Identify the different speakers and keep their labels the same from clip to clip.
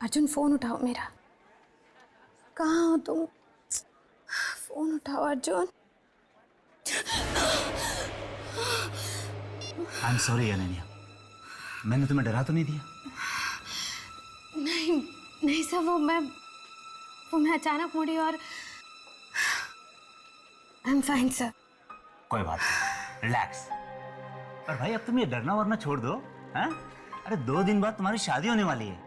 Speaker 1: Arjun phone उठाओ मेरा। कहाँ हो तुम? फोन उठाओ Arjun.
Speaker 2: I am sorry Ananya, मैंने तुम्हें डरा तो नहीं दिया?
Speaker 1: नहीं नहीं सर, वो मैं अचानक मुड़ी और आई एम फाइन सर।
Speaker 2: कोई बात नहीं, रिलैक्स। पर भाई अब तुम ये डरना वरना छोड़ दो, हैं? अरे 2 दिन बाद तुम्हारी शादी होने वाली है,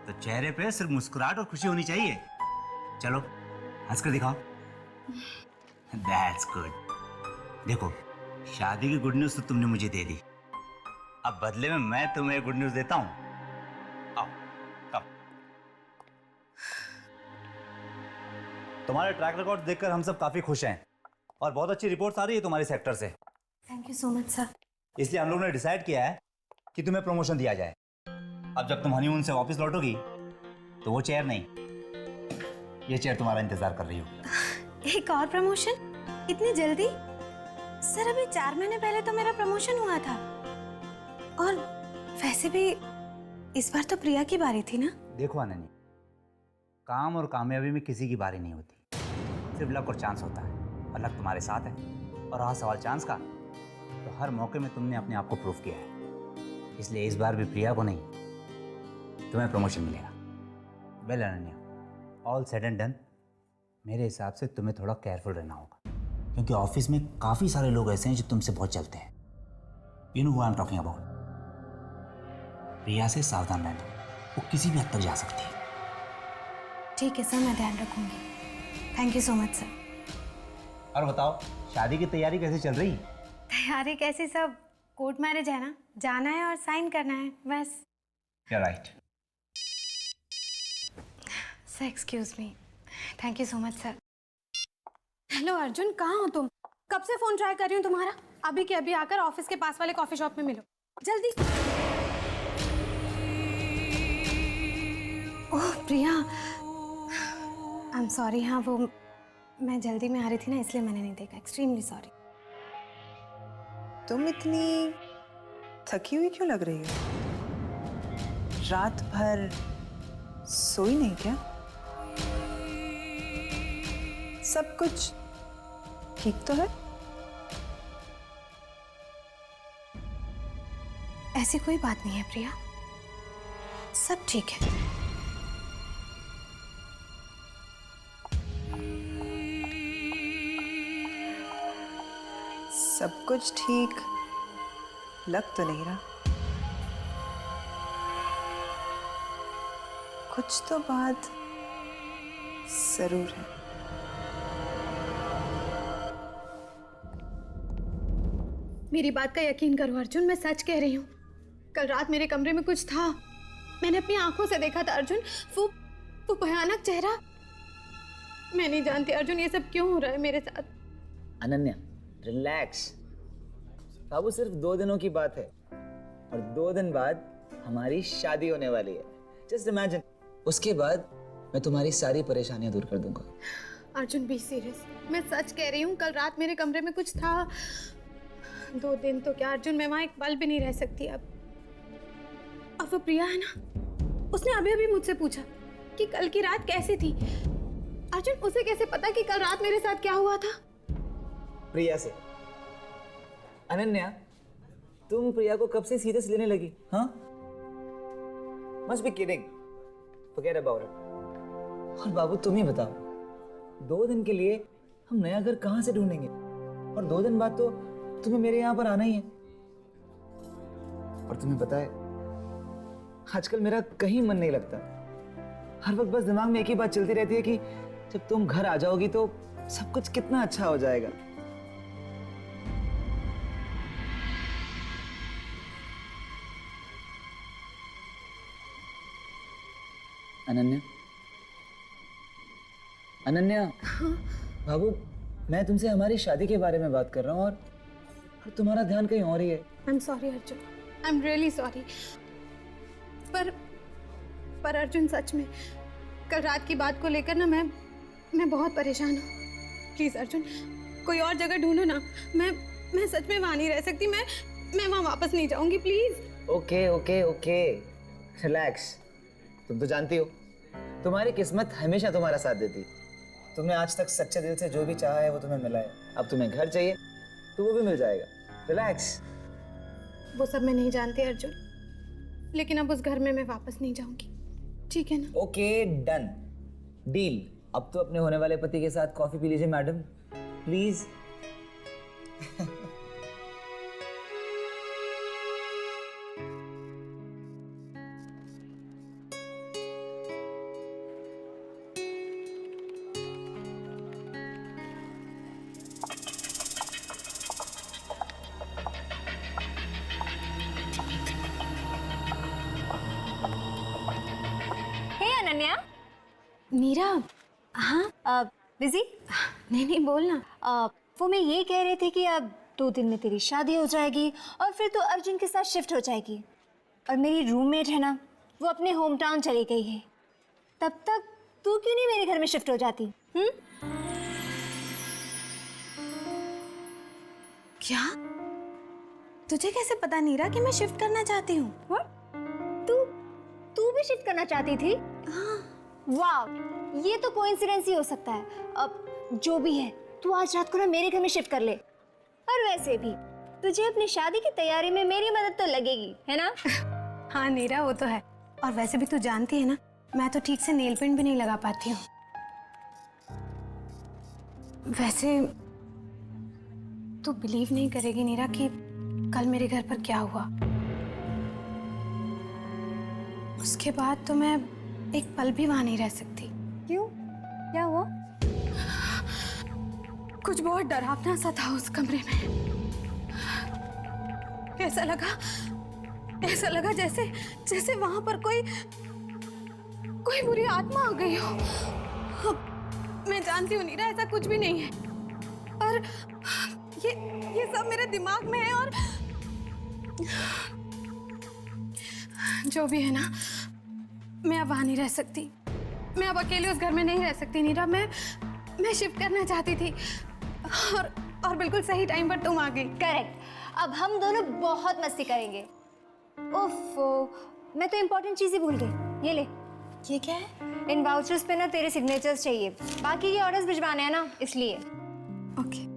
Speaker 2: तो चेहरे पे सिर्फ मुस्कुराहट और खुशी होनी चाहिए। चलो हंस कर दिखाओ। That's good. देखो, शादी की गुड न्यूज तो तुमने मुझे दे दी, अब बदले में मैं तुम्हें गुड न्यूज देता हूं। आओ, कम। तुम्हारे ट्रैक रिकॉर्ड देखकर हम सब काफी खुश हैं और बहुत अच्छी रिपोर्ट्स आ रही है तुम्हारे सेक्टर से।
Speaker 1: Thank you so much sir.
Speaker 2: इसलिए हम लोगों ने डिसाइड किया है कि तुम्हें प्रमोशन दिया जाए। अब जब तुम हनीमून से वापस लौटोगी तो वो चेयर नहीं, ये चेयर तुम्हारा इंतजार कर रही होगी।
Speaker 1: एक और प्रमोशन? इतनी जल्दी? सर अभी 4 महीने पहले तो मेरा प्रमोशन हुआ था। और वैसे भी इस बार तो प्रिया की बारी थी ना।
Speaker 2: देखो अनन्या, काम और कामयाबी में किसी की बारी नहीं होती, सिर्फ लक और चांस होता है, और लक तुम्हारे साथ है। और रहा सवाल चांस का, तो हर मौके में तुमने अपने आप को प्रूव किया है, इसलिए इस बार भी प्रिया को नहीं, तुम्हें प्रमोशन मिलेगा। Well Ananya, all said and done, मेरे हिसाब से तुम्हें थोड़ा केयरफुल रहना होगा, क्योंकि ऑफिस में काफ़ी सारे लोग ऐसे हैं जो तुमसे बहुत चलते हैं। You know who I am talking about. Priya से सावधान रहना, वो किसी भी हद तक जा सकती है।
Speaker 1: ठीक है सर, मैं ध्यान रखूंगी। Thank you so much sir.
Speaker 2: और बताओ, शादी की तैयारी कैसे चल रही?
Speaker 1: तैयारी कैसी? सब कोर्ट मैरिज है ना, जाना है और साइन करना है बस।
Speaker 2: Right.
Speaker 1: Sir excuse me. Thank you so much sir. Hello Arjun, कहाँ हो तुम? कब से फोन ट्राई कर रही हूँ तुम्हारा। अभी के अभी आकर ऑफिस के पास वाले कॉफी शॉप में मिलो, जल्दी। ओह प्रिया, आई एम सॉरी। हाँ वो मैं जल्दी में आ रही थी ना, इसलिए मैंने नहीं देखा। Extremely sorry.
Speaker 3: तुम इतनी थकी हुई क्यों लग रही हो? रात भर सोई नहीं क्या? सब कुछ ठीक तो है?
Speaker 1: ऐसी कोई बात नहीं है प्रिया, सब ठीक है।
Speaker 3: सब कुछ ठीक लग तो नहीं रहा। कुछ तो बात जरूर है।
Speaker 1: मेरी बात का यकीन करो अर्जुन, मैं सच कह रही हूँ। कल रात मेरे कमरे में कुछ था, मैंने अपनी आंखों से देखा था अर्जुन। वो भयानक चेहरा। मैं नहीं जानती अर्जुन ये सब क्यों हो रहा है मेरे साथ।
Speaker 4: अनन्या रिलैक्स, बाबू सिर्फ 2 दिनों की बात है, और 2 दिन बाद हमारी शादी होने वाली है। जस्ट इमेजिन, उसके बाद मैं तुम्हारी सारी परेशानियां दूर कर दूंगा।
Speaker 1: अर्जुन बी सीरियस, मैं सच कह रही हूँ। कल रात मेरे कमरे में कुछ था। 2 दिन तो क्या अर्जुन, मैं वहां एक पल भी नहीं रह सकती अब। और वो प्रिया है ना, उसने अभी अभी मुझसे पूछा कि कल की रात कैसी थी। अर्जुन उसे कैसे पता कि कल रात मेरे साथ क्या हुआ था?
Speaker 4: प्रिया से। अनन्या, तुम प्रिया को कब से सीरियस लेने लगी? हाँ, must be kidding, forget about it. और बाबू तुम ही बताओ, 2 दिन के लिए हम नया घर कहाँ से ढूंढेंगे? और 2 दिन बाद तो तुम्हें मेरे यहाँ पर आना ही है। और तुम्हें पता है, आजकल मेरा कहीं मन नहीं लगता। हर वक्त बस दिमाग में एक ही बात चलती रहती है कि जब तुम घर आ जाओगी तो सब कुछ कितना अच्छा हो जाएगा। अनन्या, अनन्या, बाबू मैं तुमसे हमारी शादी के बारे में बात कर रहा हूँ, और तुम्हारा ध्यान कहीं और ही है।
Speaker 1: I am sorry Arjun, I am really sorry. पर अर्जुन सच में कल रात की बात को लेकर ना मैं बहुत परेशान हूँ। प्लीज अर्जुन, कोई और जगह ढूंढो ना। मैं सच में वहां नहीं रह सकती। मैं वहां वापस नहीं जाऊंगी, please.
Speaker 4: Okay okay okay, relax. तुम तो जानती हो तुम्हारी किस्मत हमेशा तुम्हारा साथ देती। तुमने आज तक सच्चे दिल से जो भी चाहा है वो तुम्हें मिला है। अब तुम्हें घर चाहिए तो वो भी मिल जाएगा। रिलैक्स।
Speaker 1: वो सब मैं नहीं जानती अर्जुन, लेकिन अब उस घर में मैं वापस नहीं जाऊंगी, ठीक है ना?
Speaker 4: Okay done, deal. अब तो अपने होने वाले पति के साथ कॉफी पी लीजिए मैडम, प्लीज।
Speaker 5: अनन्या।
Speaker 1: नीरा। हाँ
Speaker 5: बिजी?
Speaker 1: नहीं नहीं बोलना।
Speaker 5: वो मैं ये कह रही थी कि अब 2 दिन में तेरी शादी हो जाएगी और फिर तो अर्जुन के साथ शिफ्ट हो जाएगी, और मेरी रूममेट है ना, वो अपने होम टाउन चली गई है। तब तक तू क्यों नहीं मेरे घर में शिफ्ट हो जाती?
Speaker 1: क्या? तुझे कैसे पता नीरा कि मैं शिफ्ट करना चाहती हूँ?
Speaker 5: तू भी शिफ्ट करना चाहती थी?
Speaker 1: हाँ।
Speaker 5: वाह, ये तो कोइंसिडेंस ही हो सकता है। अब जो भी है, तू आज रात को ना मेरे घर में शिफ्ट कर ले। और वैसे भी तुझे अपनी शादी की तैयारी में मेरी मदद तो लगेगी, है ना?
Speaker 1: हाँ नीरा, वो तो है। और वैसे भी तू जानती है ना, मैं तो ठीक से नेल पेंट भी नहीं लगा पाती हूँ। वैसे तू बिलीव नहीं करेगी नीरा कि कल मेरे घर पर क्या हुआ। उसके बाद तो मैं एक पल भी वहां नहीं रह सकती।
Speaker 5: क्यों? क्या हुआ?
Speaker 1: कुछ बहुत डरावना सा था उस कमरे में। ऐसा लगा जैसे वहां पर कोई बुरी आत्मा आ गई हो। मैं जानती हूँ नीरा, ऐसा कुछ भी नहीं है, पर ये सब मेरे दिमाग में है। और जो भी है ना, मैं अब वहां नहीं रह सकती। मैं अब अकेले उस घर में नहीं रह सकती नीरा। मैं शिफ्ट करना चाहती थी, और बिल्कुल सही टाइम पर तुम आ गई।
Speaker 5: करेक्ट। अब हम दोनों बहुत मस्ती करेंगे। ओफो, मैं तो इम्पोर्टेंट चीज़ ही भूल गई। ये ले।
Speaker 1: ये क्या है?
Speaker 5: इन वाउचर्स पे ना तेरे सिग्नेचर्स चाहिए, बाकी के ऑर्डर्स भिजवाने हैं ना, इसलिए।
Speaker 1: ओके।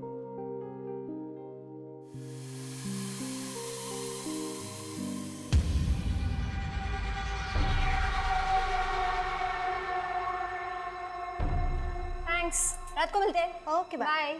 Speaker 5: थैंक्स, रात को मिलते हैं।
Speaker 1: Okay bye.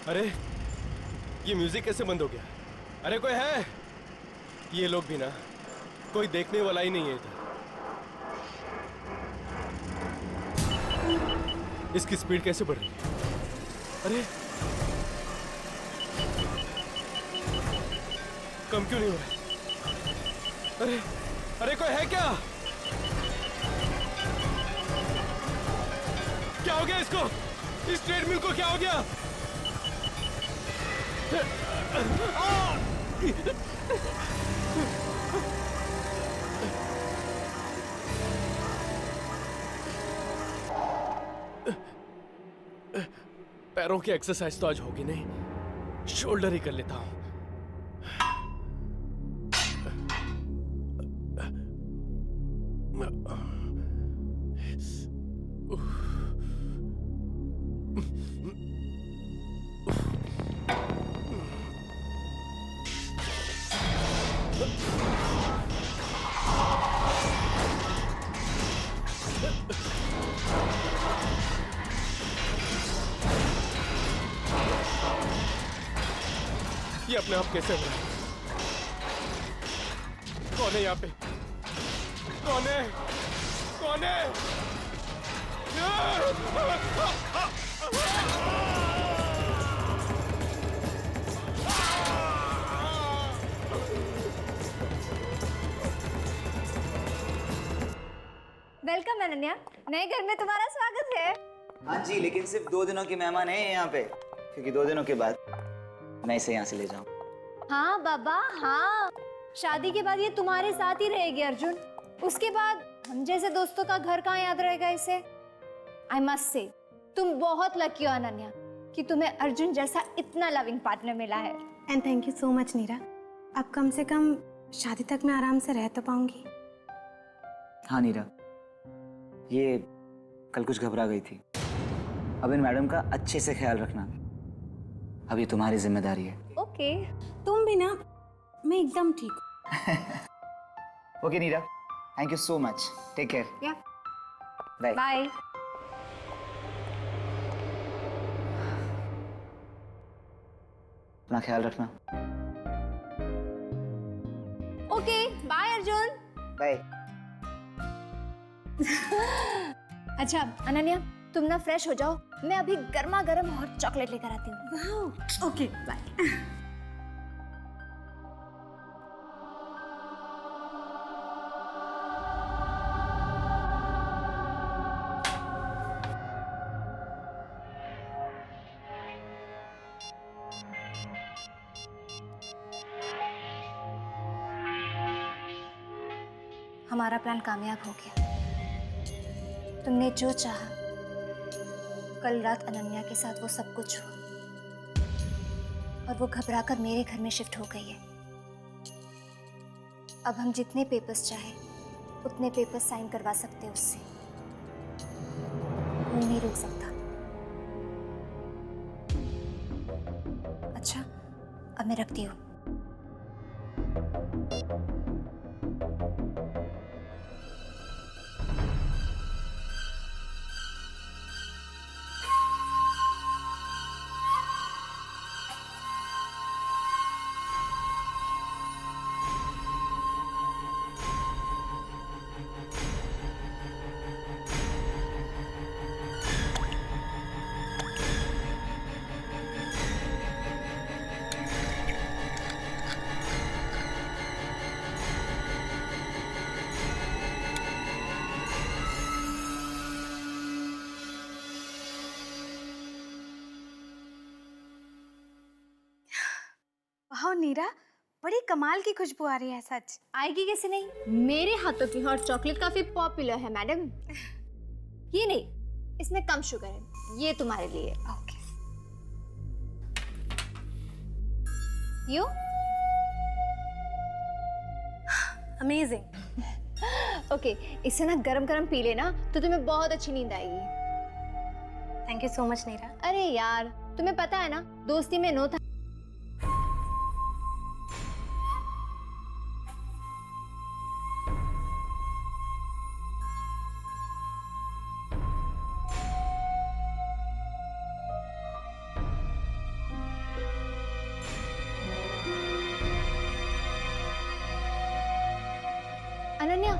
Speaker 6: अरे ये म्यूजिक कैसे बंद हो गया? अरे कोई है? ये लोग भी ना, कोई देखने वाला ही नहीं है इधर। इसकी स्पीड कैसे बढ़ रही है? अरे कम क्यों नहीं हो रहा? अरे कोई है क्या? क्या हो गया इसको? इस ट्रेडमिल को क्या हो गया? पैरों की एक्सरसाइज तो आज होगी नहीं, शोल्डर ही कर लेता हूं। ये अपने आप कैसे हो रहा है? कौन है यहाँ पे? कौन है? साले!
Speaker 5: वेलकम अनन्या, नए घर में तुम्हारा स्वागत है।
Speaker 4: हाँ जी, लेकिन सिर्फ 2 दिनों के मेहमान हैं यहाँ पे, क्योंकि 2 दिनों के बाद मैं इसे यहाँ से ले जाऊँ।
Speaker 5: हाँ बाबा हाँ, शादी के बाद ये तुम्हारे साथ ही रहेगी अर्जुन। उसके बाद हम जैसे दोस्तों का घर कहाँ याद रहेगा इसे। आई मस्ट से तुम बहुत लकी हो अनन्या कि तुम्हें अर्जुन जैसा इतना लविंग पार्टनर मिला है।
Speaker 1: And thank you so much Neera. अब कम से कम शादी तक मैं आराम से रह तो पाऊंगी।
Speaker 4: हाँ नीरा, ये कल कुछ घबरा गई थी। अब इन मैडम का अच्छे से ख्याल रखना, अब ये तुम्हारी जिम्मेदारी है।
Speaker 5: ओके।
Speaker 1: तुम भी ना, मैं एकदम ठीक हूँ।
Speaker 4: Okay Neera, thank you so much. Take care.
Speaker 5: Yeah
Speaker 4: bye.
Speaker 5: Bye.
Speaker 4: अपना ख्याल रखना।
Speaker 5: Okay bye Arjun.
Speaker 4: बाय।
Speaker 5: अच्छा अनन्या, तुम ना फ्रेश हो जाओ, मैं अभी गर्मा गर्म हॉट चॉकलेट लेकर आती हूँ।
Speaker 1: Okay bye.
Speaker 5: हमारा प्लान कामयाब हो गया। तुमने जो चाहा, कल रात अनन्या के साथ वो सब कुछ हुआ और वो घबराकर मेरे घर में शिफ्ट हो गई है। अब हम जितने पेपर्स चाहे उतने पेपर्स साइन करवा सकते हैं उससे, कोई नहीं रोक सकता। अच्छा अब मैं रखती हूँ।
Speaker 1: वाह नीरा, बड़ी कमाल की खुशबू आ रही है। सच
Speaker 5: आएगी कैसे नहीं, मेरे हाथों की हॉट चॉकलेट काफी पॉपुलर है मैडम। ये नहीं, इसमें कम शुगर है, ये तुम्हारे लिए।
Speaker 1: ओके।
Speaker 5: You
Speaker 1: amazing.
Speaker 5: ओके, इसे ना गरम गरम पी लेना तो तुम्हें बहुत अच्छी नींद आएगी।
Speaker 1: थैंक यू सो मच नीरा।
Speaker 5: अरे यार, तुम्हें पता है ना, दोस्ती में नो था। अनन्या,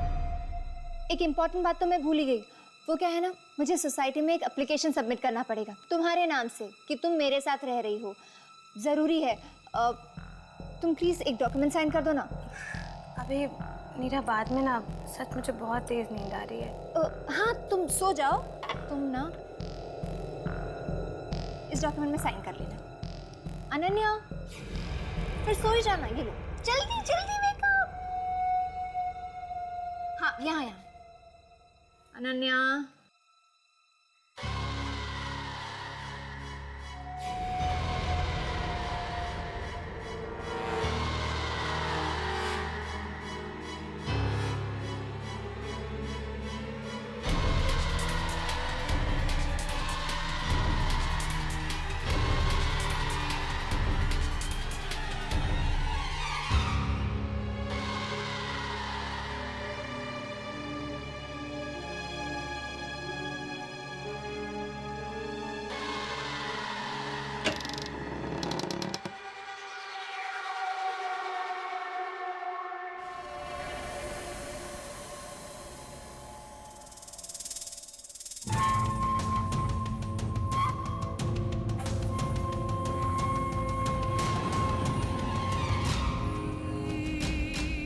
Speaker 5: एक इम्पॉर्टेंट बात तो मैं भूल ही गई। वो क्या है ना, मुझे सोसाइटी में एक एप्लीकेशन सबमिट करना पड़ेगा तुम्हारे नाम से कि तुम मेरे साथ रह रही हो। ज़रूरी है, तुम प्लीज़ एक डॉक्यूमेंट साइन कर दो ना।
Speaker 1: अभी नीरा, बाद में ना सच मुझे बहुत तेज नींद आ रही है।
Speaker 5: हाँ तुम सो जाओ, तुम ना इस डॉक्यूमेंट में साइन कर लेना। अनन्या फिर सो ही जाना। ये लो, जल्दी जल्दी वेकअप। हाँ यहाँ यहाँ। अनन्या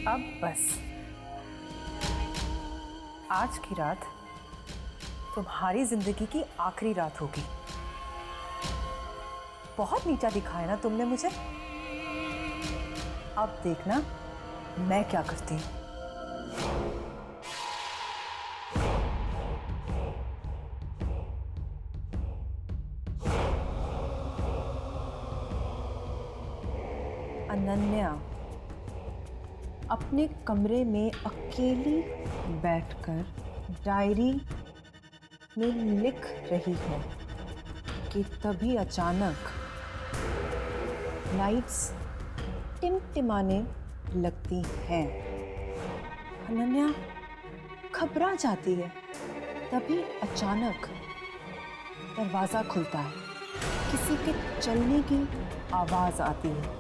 Speaker 3: अब बस आज की रात तुम्हारी जिंदगी की आखिरी रात होगी। बहुत नीचा दिखाया ना तुमने मुझे। अब देखना मैं क्या करती हूँ। अनन्या अपने कमरे में अकेली बैठकर डायरी में लिख रही है कि तभी अचानक लाइट्स टिमटिमाने लगती हैं। अनन्या घबरा जाती है। तभी अचानक दरवाजा खुलता है। किसी के चलने की आवाज आती है।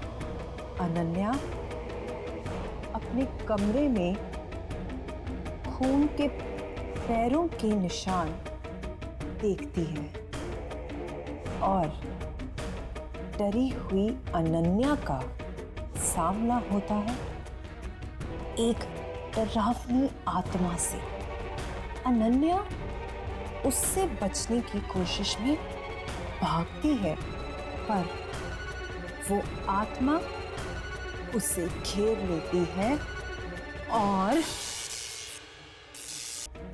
Speaker 3: अनन्या अपने कमरे में खून के पैरों के निशान देखती है और डरी हुई अनन्या का सामना होता है एक डरावनी आत्मा से। अनन्या उससे बचने की कोशिश में भागती है, पर वो आत्मा उसे घेर लेती है और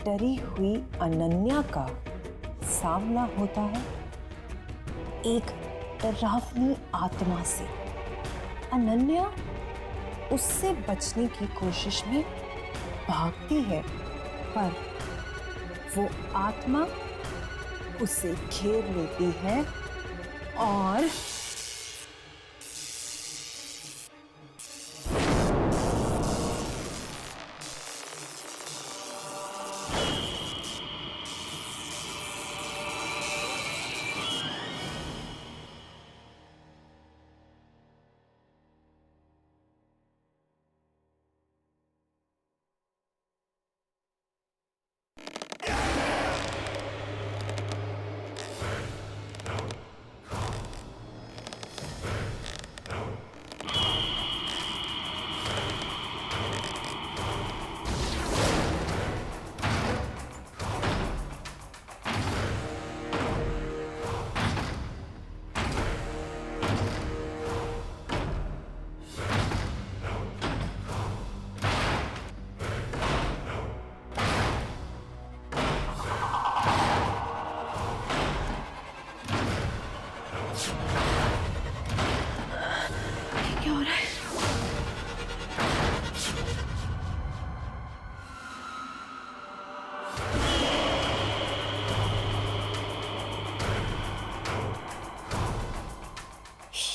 Speaker 3: डरी हुई अनन्या का सामना होता है एक डरावनी आत्मा से। अनन्या उससे बचने की कोशिश में भागती है, पर वो आत्मा उसे घेर लेती है और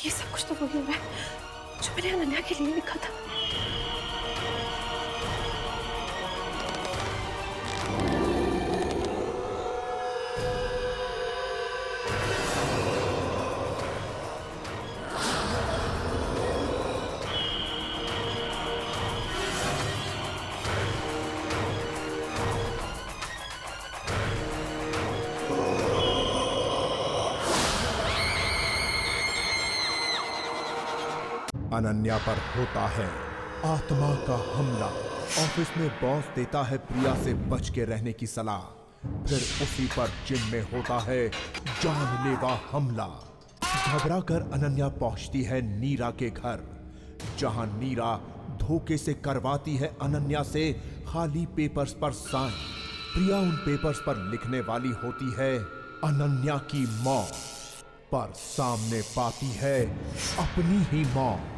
Speaker 1: ये सब कुछ तो वही हुआ है जो मैंने अनन्या के लिए लिखा था।
Speaker 7: अनन्या पर होता है आत्मा का हमला। ऑफिस में बॉस देता है प्रिया से बच के रहने की सलाह। फिर उसी पर जिम में होता है जानलेवा हमला। घबरा कर अनन्या पहुंचती है नीरा के घर, जहां नीरा धोखे से करवाती है अनन्या से खाली पेपर्स पर साइन। प्रिया उन पेपर्स पर लिखने वाली होती है अनन्या की मौत, पर सामने पाती है अपनी ही मौत।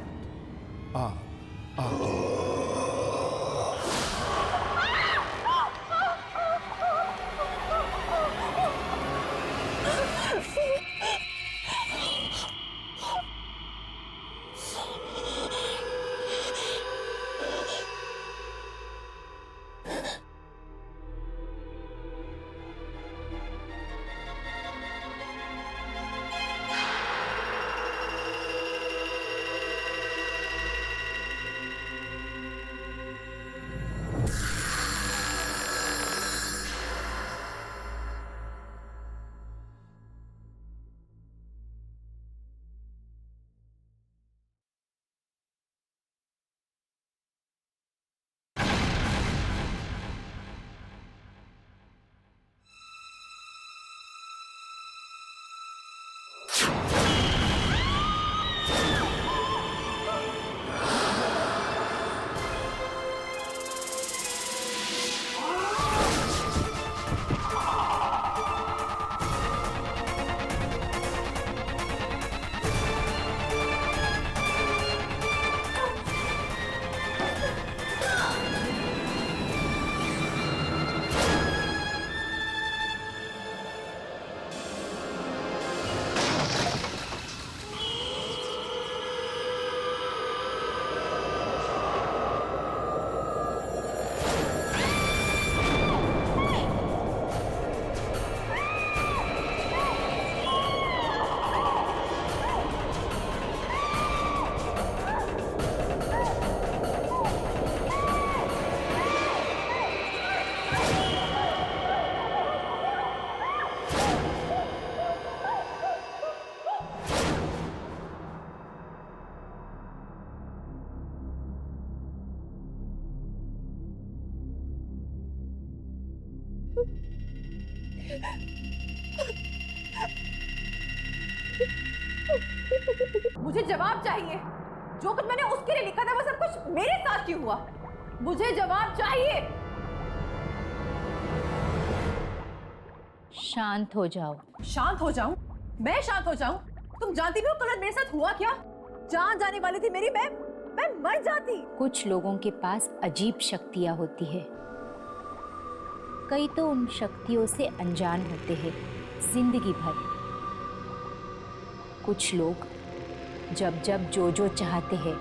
Speaker 7: आगे
Speaker 8: मुझे जवाब चाहिए। जो कुछ मैंने उसके लिए लिखा था वो सब कुछ मेरे साथ क्यों हुआ? मुझे जवाब चाहिए।
Speaker 9: शांत हो जाओ।
Speaker 8: शांत हो जाऊं? मैं शांत हो जाऊं? तुम जानती भी हो कल रात मेरे साथ हुआ क्या? जान जाने वाली थी मेरी, मैं मर जाती।
Speaker 9: कुछ लोगों के पास अजीब शक्तियां होती है, कई तो उन शक्तियों से अनजान होते हैं जिंदगी भर। कुछ लोग जब जब जो चाहते हैं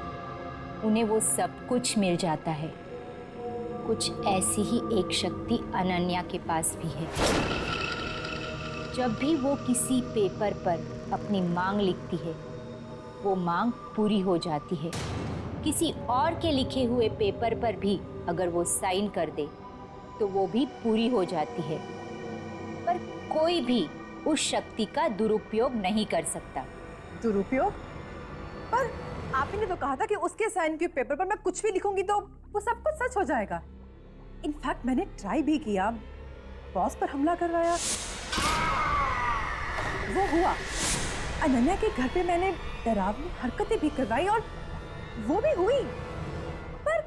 Speaker 9: उन्हें वो सब कुछ मिल जाता है। कुछ ऐसी ही एक शक्ति अनन्या के पास भी है। जब भी वो किसी पेपर पर अपनी मांग लिखती है वो मांग पूरी हो जाती है। किसी और के लिखे हुए पेपर पर भी अगर वो साइन कर दे तो वो भी पूरी हो जाती है। पर कोई भी उस शक्ति का दुरुपयोग नहीं कर सकता।
Speaker 8: दुरुपयोग? पर आप ही ने तो कहा था कि उसके साइन के पेपर पर मैं कुछ भी लिखूंगी तो वो सब कुछ सच हो जाएगा। इनफैक्ट मैंने ट्राई भी किया, बॉस पर हमला करवाया, वो हुआ। अनन्या के घर पे मैंने डरावनी हरकतें भी करवाई और वो भी हुई। पर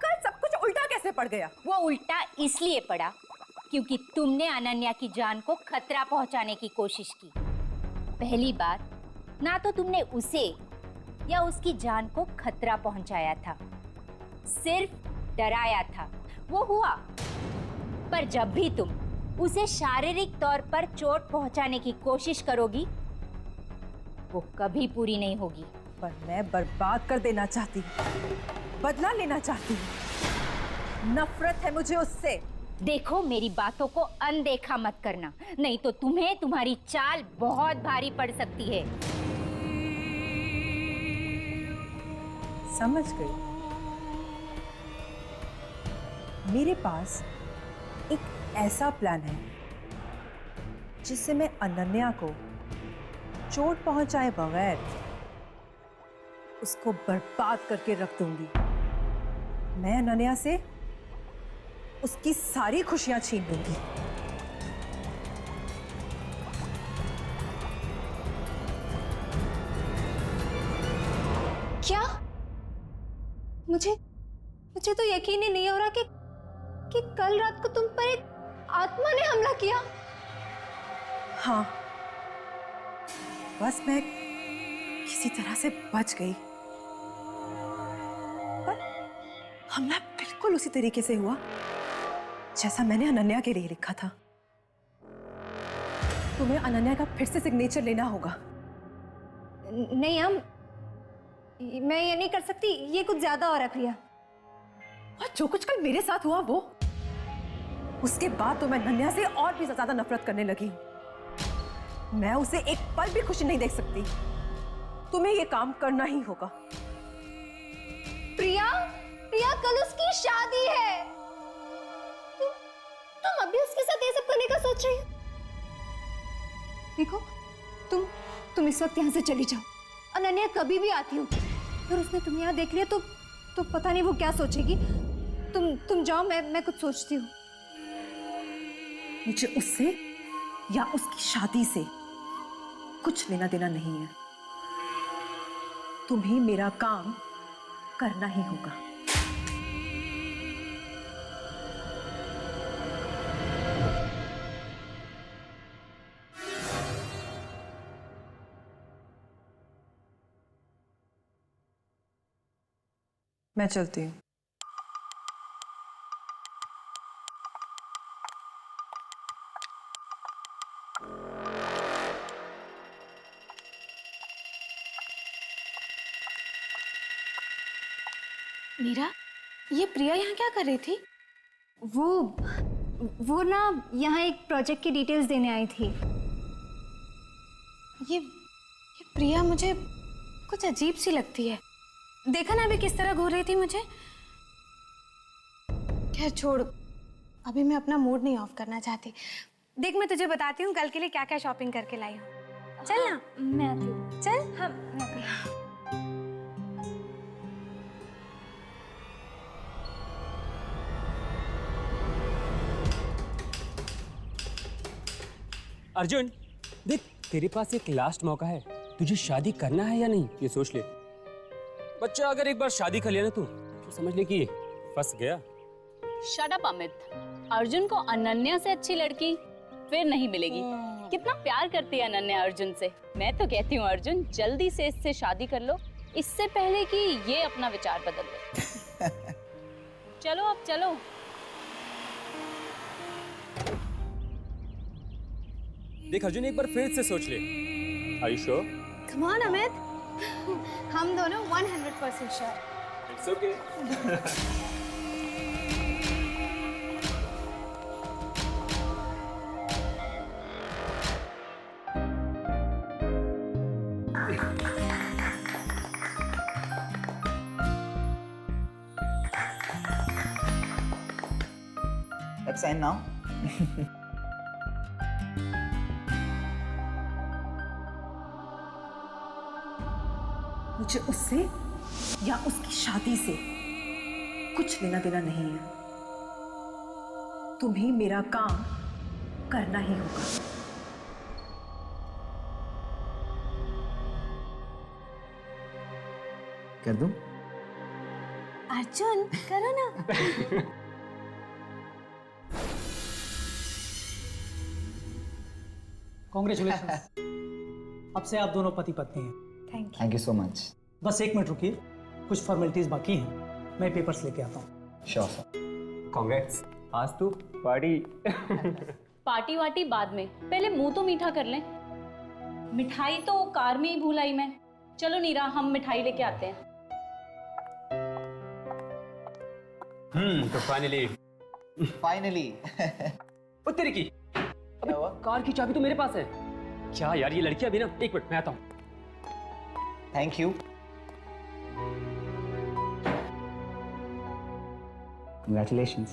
Speaker 8: कल सब कुछ उल्टा कैसे पड़ गया?
Speaker 9: वो उल्टा इसलिए पड़ा क्योंकि तुमने अनन्या की जान को खतरा पहुंचाने की कोशिश की। पहली बात, ना तो तुमने उसे या उसकी जान को खतरा पहुंचाया था, सिर्फ डराया था। वो हुआ। पर जब भी तुम उसे शारीरिक तौर पर चोट पहुंचाने की कोशिश करोगी वो कभी पूरी नहीं होगी।
Speaker 8: पर मैं बर्बाद कर देना चाहती हूँ, बदला लेना चाहती हूँ। नफरत है मुझे उससे।
Speaker 9: देखो, मेरी बातों को अनदेखा मत करना, नहीं तो तुम्हें तुम्हारी चाल बहुत भारी पड़ सकती है।
Speaker 8: समझ गई। मेरे पास एक ऐसा प्लान है जिससे मैं अनन्या को चोट पहुंचाए बगैर उसको बर्बाद करके रख दूंगी। मैं अनन्या से उसकी सारी खुशियां छीन लूंगी।
Speaker 5: क्या? मुझे तो यकीन ही नहीं हो रहा कि कल रात को तुम पर एक आत्मा ने हमला किया।
Speaker 8: हाँ, बस मैं किसी तरह से बच गई। पर हमला बिल्कुल उसी तरीके से हुआ जैसा मैंने अनन्या के लिए लिखा था। तुम्हें अनन्या का फिर से सिग्नेचर लेना होगा।
Speaker 5: नहीं मैं ये नहीं कर सकती, ये कुछ ज्यादा हो रहा है प्रिया।
Speaker 8: और जो कुछ कल मेरे साथ हुआ वो, उसके बाद तो मैं अनन्या से और भी ज्यादा नफरत करने लगी। मैं उसे एक पल भी खुशी नहीं देख सकती। तुम्हें ये काम करना ही होगा।
Speaker 5: प्रिया कल उसकी शादी है। तुम अभी उसके साथ ये सब करने का सोच रही हो? देखो, तुम इस वक्त यहाँ से चली जाओ। अनन्या कभी भी आती हो, फिर उसने तुम्हें यहाँ देख लिया तो पता नहीं वो क्या सोचेगी। तुम जाओ, मैं कुछ सोचती हूँ।
Speaker 8: मुझे उससे या उसकी शादी से कुछ लेना देना नहीं है। तुम्हें मेरा काम करना ही होगा। मैं चलती हूँ।
Speaker 1: मीरा, ये प्रिया यहाँ क्या कर रही थी?
Speaker 5: वो ना यहाँ एक प्रोजेक्ट की डिटेल्स देने आई थी।
Speaker 1: ये प्रिया मुझे कुछ अजीब सी लगती है। देखा ना अभी किस तरह घूर रही थी मुझे। खैर छोड़, अभी मैं अपना मूड नहीं ऑफ करना चाहती। देख, मैं तुझे बताती हूँ कल के लिए क्या क्या शॉपिंग करके लाई हूँ। चल ना।
Speaker 5: मैं आती हूँ।
Speaker 1: चल।
Speaker 5: हाँ, मैं आती हूँ।
Speaker 10: अर्जुन देख, तेरे पास एक लास्ट मौका है, तुझे शादी करना है या नहीं ये सोच ले। बच्चा अगर एक बार शादी कर लिया ना तो समझ ले कि फंस गया।
Speaker 9: शट अप अमित, अर्जुन को अनन्या से अच्छी लड़की फिर नहीं मिलेगी। कितना प्यार करती है अनन्या अर्जुन से। मैं तो कहती हूँ अर्जुन जल्दी से इससे शादी कर लो, इससे पहले कि ये अपना विचार बदल ले। चलो अब चलो।
Speaker 10: देख अर्जुन, एक बार फिर से सोच ले। Are you sure?
Speaker 1: Come on, Amit. हम दोनों 100% sure.
Speaker 10: It's okay.
Speaker 4: Let's sign now.
Speaker 8: मुझे उससे या उसकी शादी से कुछ लेना देना नहीं है। तुम्हें मेरा काम करना ही होगा।
Speaker 4: कर दूं?
Speaker 1: अर्जुन करो ना।
Speaker 11: कांग्रेचुलेशन। अब से आप दोनों पति पत्नी हैं।
Speaker 4: Thank you so much.
Speaker 11: बस 1 मिनट रुकिए, कुछ फॉर्मेलिटीज बाकी हैं, मैं पेपर्स लेके आता हूँ।
Speaker 4: Sure sir.
Speaker 10: कांग्रेट्स, आज तो पार्टी।
Speaker 9: पार्टी वार्टी बाद में, पहले मुंह तो मीठा कर लें। मिठाई तो कार में ही भूल आई मैं। चलो नीरा, हम मिठाई लेके आते हैं।
Speaker 10: तो
Speaker 4: फाइनली।
Speaker 10: ओ तेरी की, अबे कार की चाबी तो मेरे पास है। क्या यार, ये लड़की अभी ना, 1 मिनट मैं आता हूँ।
Speaker 4: Thank you. Congratulations.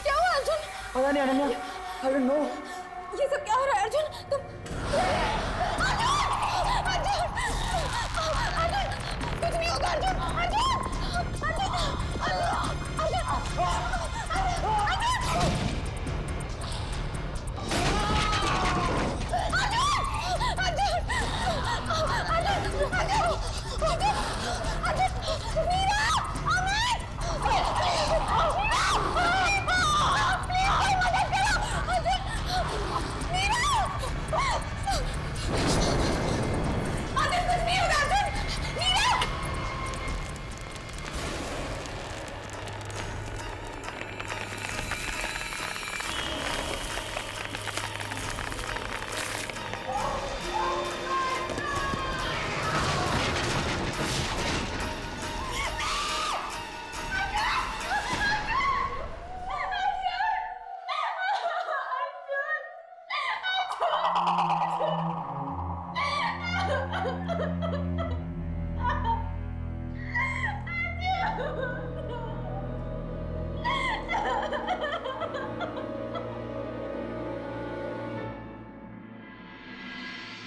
Speaker 1: क्या हुआ अर्जुन?
Speaker 4: पता नहीं अनन्या, I don't know.
Speaker 1: ये सब क्या हो रहा है अर्जुन? तुम अर्जुन कुछ नहीं होगा अर्जुन।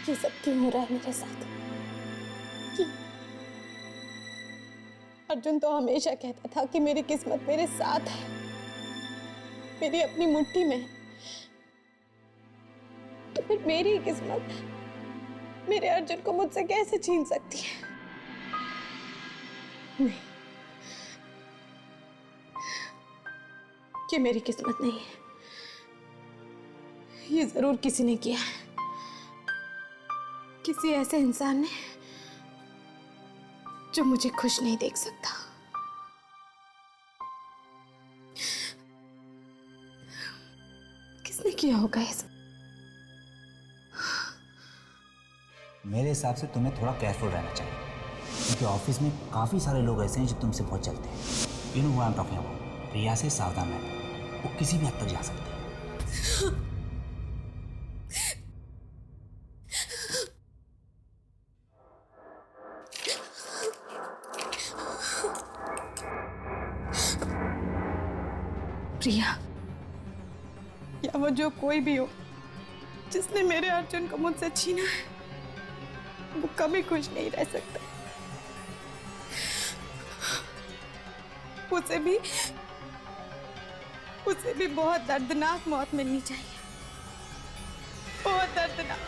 Speaker 1: ये सब क्यों हो रहा है मेरे साथ? क्यों? अर्जुन तो हमेशा कहता था कि मेरी किस्मत मेरे साथ है, मेरी अपनी मुट्ठी में है। तो फिर मेरी किस्मत मेरे अर्जुन को मुझसे कैसे छीन सकती है? नहीं, ये मेरी किस्मत नहीं है। ये जरूर किसी ने किया है, किसी ऐसे इंसान ने जो मुझे खुश नहीं देख सकता। किसने किया होगा ये सब?
Speaker 2: मेरे हिसाब से तुम्हें थोड़ा केयरफुल रहना चाहिए, क्योंकि ऑफिस में काफ़ी सारे लोग ऐसे हैं जो तुमसे बहुत चलते हैं। You know what I am talking about. Priya से सावधान रहना, वो किसी भी हद तक जा सकती है।
Speaker 1: प्रिया या वो जो कोई भी हो जिसने मेरे अर्जुन को मुझसे छीना है, वो कभी खुश नहीं रह सकता। उसे भी उसे भी बहुत दर्दनाक मौत मिलनी चाहिए, बहुत दर्दनाक।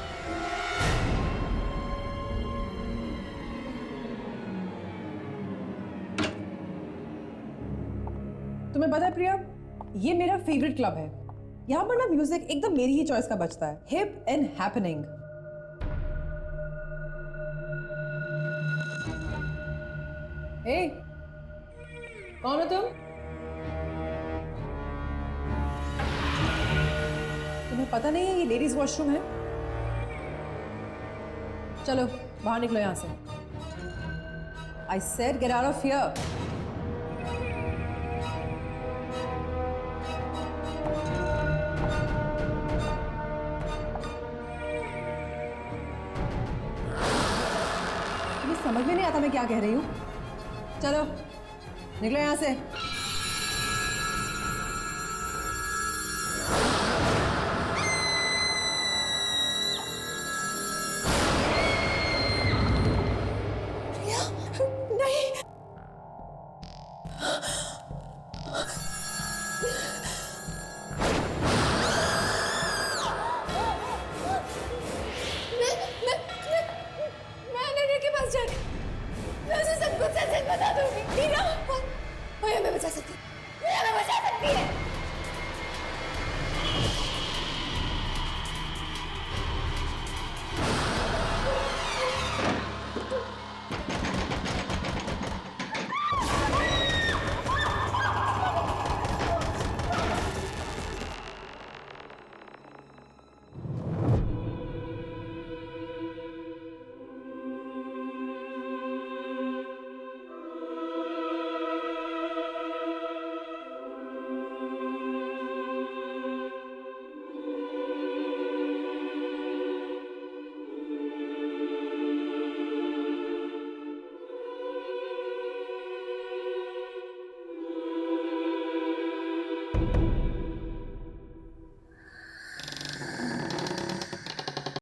Speaker 8: तुम्हें पता है प्रिया, ये मेरा फेवरेट क्लब है। यहाँ पर ना म्यूजिक एकदम मेरी ही चॉइस का बजता है, हिप एंड हैपनिंग। ए, कौन हो तुम? तुम्हें पता नहीं है ये लेडीज वॉशरूम है? चलो बाहर निकलो यहां से। I said get out of here. समझ में नहीं आता मैं क्या कह रही हूँ। चलो निकलो यहाँ से।
Speaker 1: नहीं, मैं अनन्या के पास जा रही हूँ। मैं उसे सब कुछ सच बता दूंगी। मीरा, मैं बचा सकती हूँ। मैं बचा सकती है।